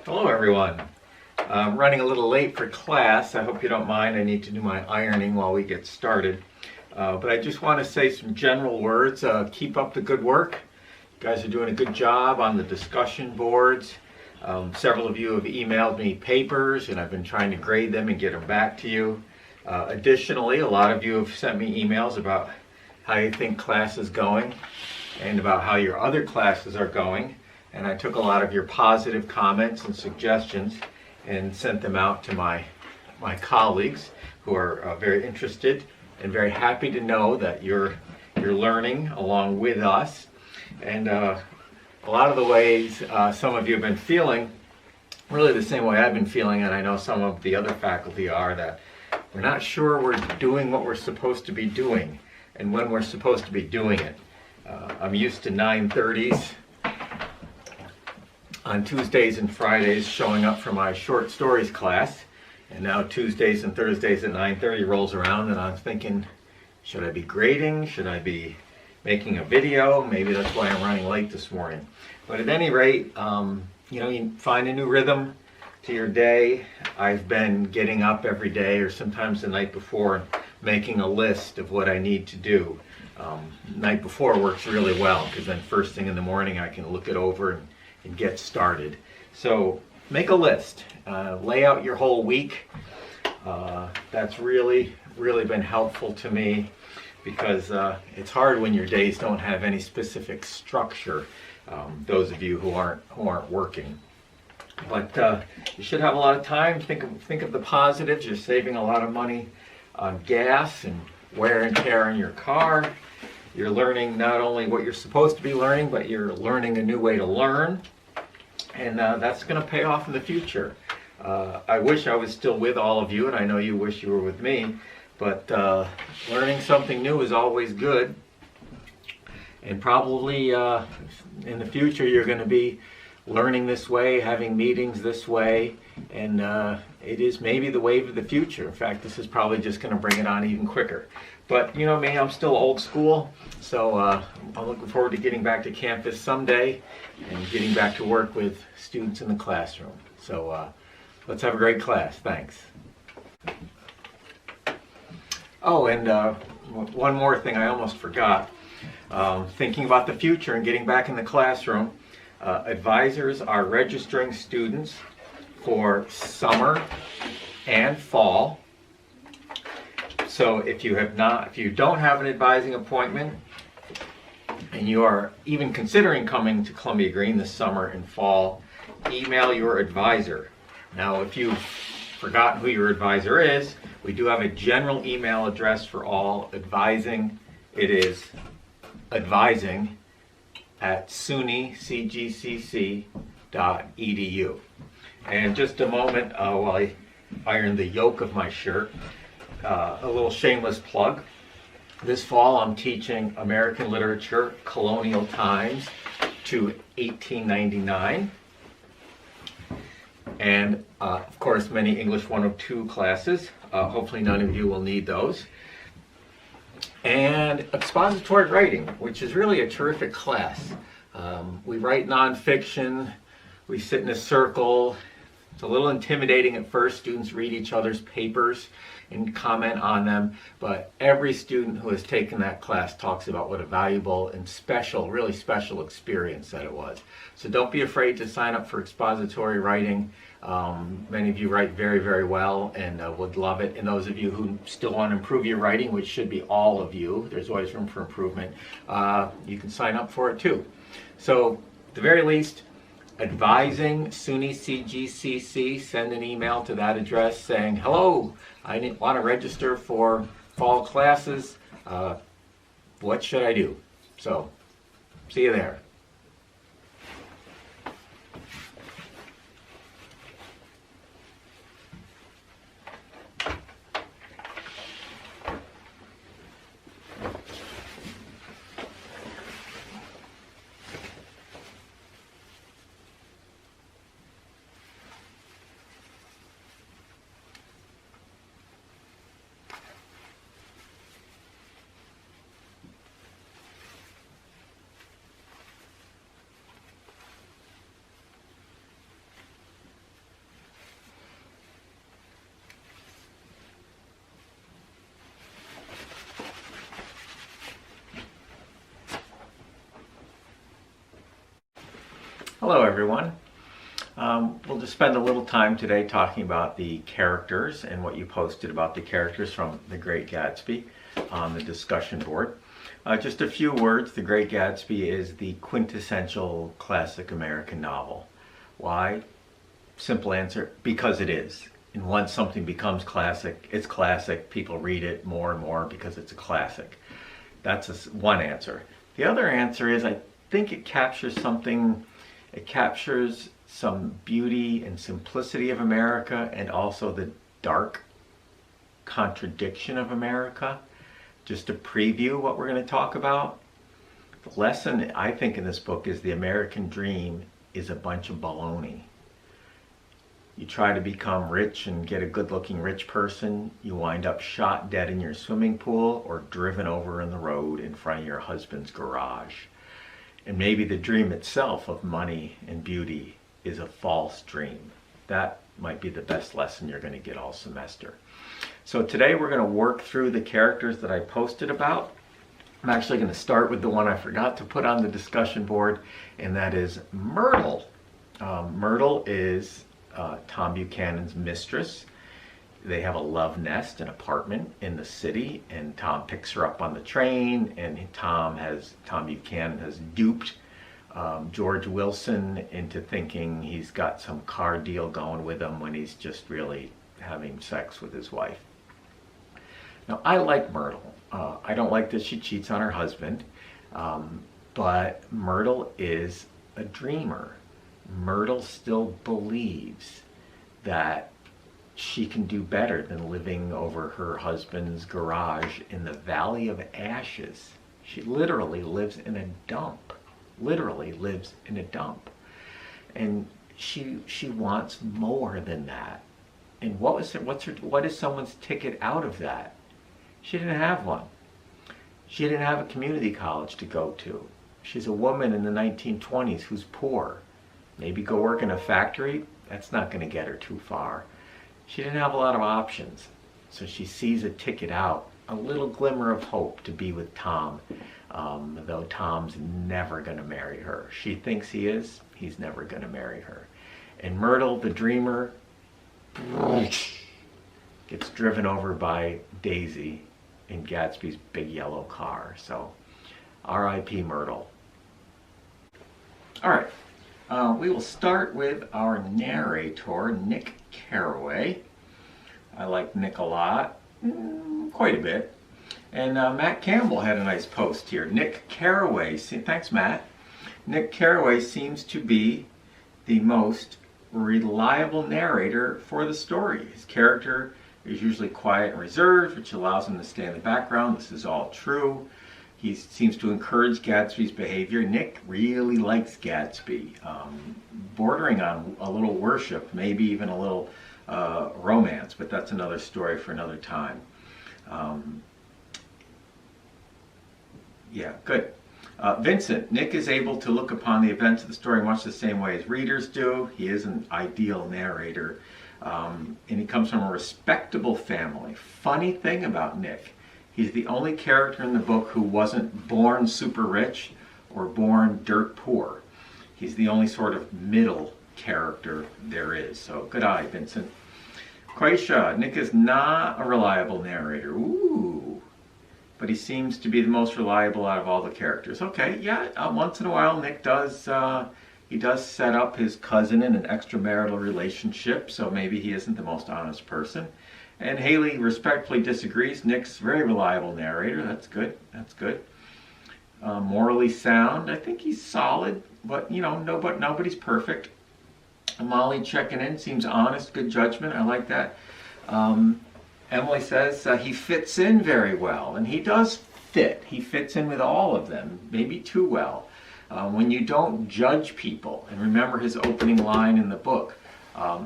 Hello everyone. I'm running a little late for class. I hope you don't mind. I need to do my ironing while we get started. But I just want to say some general words. Keep up the good work. You guys are doing a good job on the discussion boards. Several of you have emailed me papers and I've been trying to grade them and get them back to you. Additionally, a lot of you have sent me emails about how you think class is going and about how your other classes are going. And I took a lot of your positive comments and suggestions and sent them out to my colleagues who are very interested and very happy to know that you're learning along with us. And a lot of the ways some of you have been feeling, really the same way I've been feeling, and I know some of the other faculty are, that we're not sure we're doing what we're supposed to be doing and when we're supposed to be doing it. I'm used to 9:30s on Tuesdays and Fridays showing up for my short stories class, and now Tuesdays and Thursdays at 9:30 rolls around and I'm thinking, should I be grading? Should I be making a video? Maybe that's why I'm running late this morning. But at any rate, you find a new rhythm to your day. I've been getting up every day or sometimes the night before making a list of what I need to do. Night before works really well because then first thing in the morning I can look it over and get started. So make a list, lay out your whole week. That's really been helpful to me because it's hard when your days don't have any specific structure, those of you who aren't working. But you should have a lot of time. Think of the positives. You're saving a lot of money on gas and wear and tear in your car. You're learning not only what you're supposed to be learning, but you're learning a new way to learn. And that's going to pay off in the future. I wish I was still with all of you, and I know you wish you were with me, but learning something new is always good. And probably in the future you're going to be learning this way, having meetings this way, and it is maybe the wave of the future. In fact, this is probably just going to bring it on even quicker. But you know me, I'm still old school, so I'm looking forward to getting back to campus someday and getting back to work with students in the classroom. So let's have a great class. Thanks. Oh, and one more thing I almost forgot. Thinking about the future and getting back in the classroom, advisors are registering students for summer and fall. So if you don't have an advising appointment and you are even considering coming to Columbia Green this summer and fall, email your advisor. Now, if you've forgotten who your advisor is, we do have a general email address for all advising. It is advising@sunycgcc.edu. And just a moment while I iron the yoke of my shirt, a little shameless plug. This fall I'm teaching American literature, colonial times to 1899. And of course many English 102 classes. Hopefully none of you will need those. And expository writing, which is really a terrific class. We write nonfiction, we sit in a circle. It's a little intimidating at first. Students read each other's papers and comment on them, but every student who has taken that class talks about what a valuable and special, really special experience that it was. So don't be afraid to sign up for expository writing. Many of you write very well and would love it. And those of you who still want to improve your writing, which should be all of you, there's always room for improvement, you can sign up for it too. So at the very least, advising SUNY CGCC, send an email to that address saying, hello, I want to register for fall classes. What should I do? So, see you there. Hello everyone. We'll just spend a little time today talking about the characters and what you posted about the characters from The Great Gatsby on the discussion board. Just a few words. The Great Gatsby is the quintessential classic American novel. Why? Simple answer, because it is. And once something becomes classic, it's classic. People read it more and more because it's a classic. That's one answer. The other answer is I think it captures something. It captures some beauty and simplicity of America and also the dark contradiction of America. Just to preview what we're going to talk about, the lesson I think in this book is the American dream is a bunch of baloney. You try to become rich and get a good-looking rich person, you wind up shot dead in your swimming pool or driven over in the road in front of your husband's garage. And maybe the dream itself of money and beauty is a false dream. That might be the best lesson you're going to get all semester. So today we're going to work through the characters that I posted about. I'm actually going to start with the one I forgot to put on the discussion board, and that is Myrtle. Myrtle is Tom Buchanan's mistress. They have a love nest, an apartment in the city, and Tom picks her up on the train, and Tom Buchanan has duped George Wilson into thinking he's got some car deal going with him when he's just really having sex with his wife. Now, I like Myrtle. I don't like that she cheats on her husband, but Myrtle is a dreamer. Myrtle still believes that she can do better than living over her husband's garage in the Valley of Ashes. She literally lives in a dump. Literally lives in a dump. And she wants more than that. And what is someone's ticket out of that? She didn't have one. She didn't have a community college to go to. She's a woman in the 1920s who's poor. Maybe go work in a factory? That's not going to get her too far. She didn't have a lot of options, so she sees a ticket out, a little glimmer of hope to be with Tom, though Tom's never going to marry her. She thinks he is, he's never going to marry her. And Myrtle, the dreamer, gets driven over by Daisy in Gatsby's big yellow car. So, R.I.P. Myrtle. All right. We will start with our narrator, Nick Carraway. I like Nick a lot, quite a bit. And Matt Campbell had a nice post here. Nick Carraway, thanks Matt. Nick Carraway seems to be the most reliable narrator for the story. His character is usually quiet and reserved, which allows him to stay in the background. This is all true. He seems to encourage Gatsby's behavior. Nick really likes Gatsby, bordering on a little worship, maybe even a little romance, but that's another story for another time. Yeah, good. Vincent, Nick is able to look upon the events of the story much the same way as readers do. He is an ideal narrator, and he comes from a respectable family. Funny thing about Nick, he's the only character in the book who wasn't born super rich or born dirt poor. He's the only sort of middle character there is. So good eye, Vincent. Quaisha, Nick is not a reliable narrator. Ooh. But he seems to be the most reliable out of all the characters. Okay, yeah, once in a while Nick does set up his cousin in an extramarital relationship, so maybe he isn't the most honest person. And Haley respectfully disagrees. Nick's a very reliable narrator. That's good. That's good. Morally sound. I think he's solid, but nobody's perfect. Molly checking in seems honest, good judgment. I like that. Emily says he fits in very well, and he does fit. He fits in with all of them, maybe too well. When you don't judge people, and remember his opening line in the book,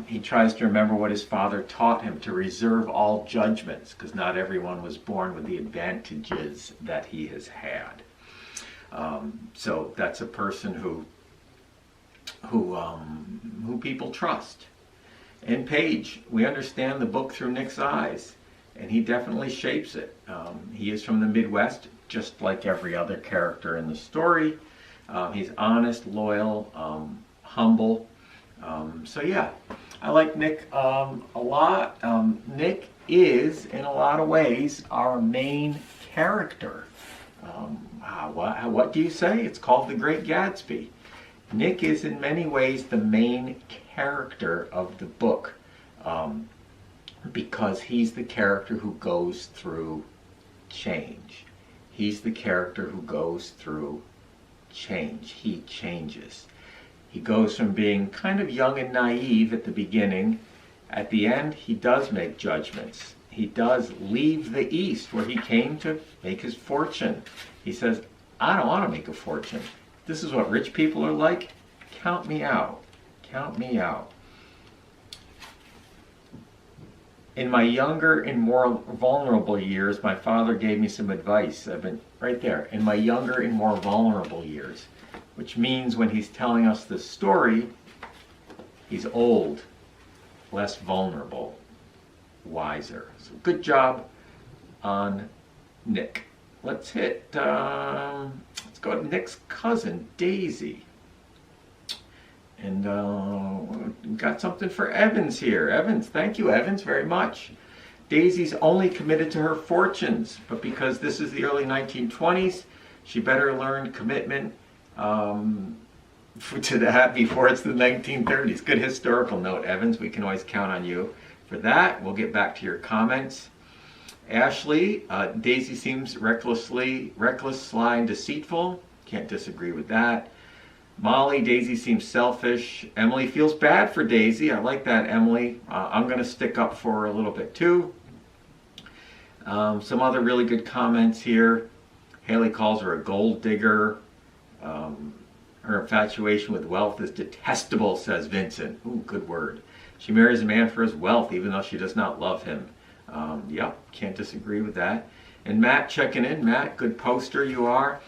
he tries to remember what his father taught him, to reserve all judgments, because not everyone was born with the advantages that he has had. So that's a person who people trust. And Paige, we understand the book through Nick's eyes, and he definitely shapes it. He is from the Midwest, just like every other character in the story. He's honest, loyal, humble. So yeah, I like Nick a lot. Nick is, in a lot of ways, our main character. What do you say? It's called The Great Gatsby. Nick is in many ways the main character of the book, because he's the character who goes through change. He's the character who goes through change. He changes. He goes from being kind of young and naive at the beginning. At the end, he does make judgments. He does leave the East where he came to make his fortune. He says, I don't want to make a fortune. This is what rich people are like. Count me out. Count me out. In my younger and more vulnerable years, my father gave me some advice. I've been right there. In my younger and more vulnerable years, which means when he's telling us the story, he's old, less vulnerable, wiser. So good job on Nick. Let's go to Nick's cousin, Daisy. And we've got something for Evans here. Evans, thank you, Evans, very much. Daisy's only committed to her fortunes, but because this is the early 1920s, she better learn commitment to that before it's the 1930s. Good historical note, Evans. We can always count on you for that. We'll get back to your comments. Ashley, Daisy seems reckless, sly, and deceitful. Can't disagree with that. Molly, Daisy seems selfish. Emily feels bad for Daisy. I like that, Emily. I'm going to stick up for her a little bit too. Some other really good comments here. Haley calls her a gold digger. Her infatuation with wealth is detestable, says Vincent. Ooh, good word. She marries a man for his wealth, even though she does not love him. Yep, can't disagree with that. And Matt checking in. Matt, good poster you are.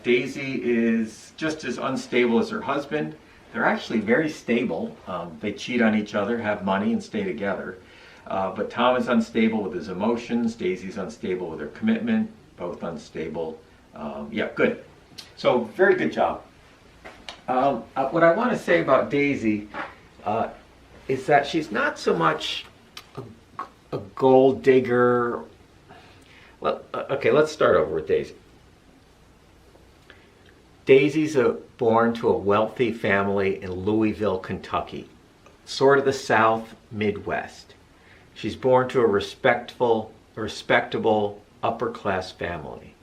Daisy is just as unstable as her husband. They're actually very stable. They cheat on each other, have money, and stay together. But Tom is unstable with his emotions. Daisy's unstable with her commitment. Both unstable. Yeah, good. So, very good job. What I want to say about Daisy is that she's not so much a gold digger. Well, okay, let's start over with Daisy. Daisy's born to a wealthy family in Louisville, Kentucky, sort of the South Midwest. She's born to a respectable, upper-class family.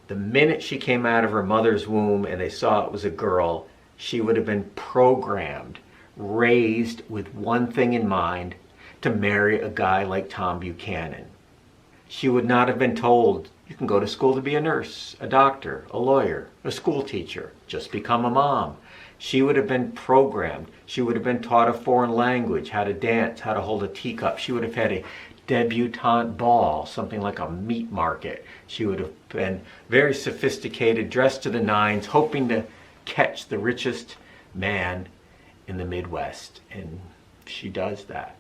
The minute she came out of her mother's womb and they saw it was a girl, she would have been programmed, raised with one thing in mind, to marry a guy like Tom Buchanan. She would not have been told, you can go to school to be a nurse, a doctor, a lawyer, a school teacher, just become a mom. She would have been programmed. She would have been taught a foreign language, how to dance, how to hold a teacup. She would have had a debutante ball, something like a meat market. She would have been very sophisticated, dressed to the nines, hoping to catch the richest man in the Midwest. And she does that.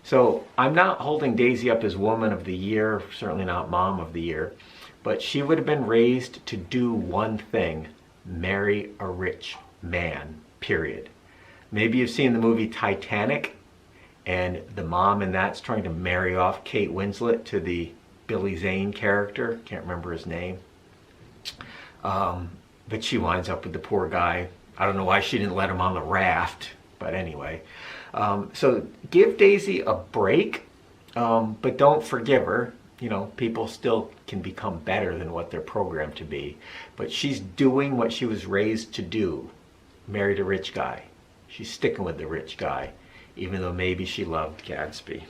So I'm not holding Daisy up as Woman of the Year, certainly not Mom of the Year, but she would have been raised to do one thing, marry a rich man, period. Maybe you've seen the movie Titanic, and the mom in that's trying to marry off Kate Winslet to the Billy Zane character, can't remember his name, but she winds up with the poor guy. I don't know why she didn't let him on the raft, but anyway. So give Daisy a break, but don't forgive her. You know, people still can become better than what they're programmed to be. But she's doing what she was raised to do. Married a rich guy. She's sticking with the rich guy, even though maybe she loved Gatsby.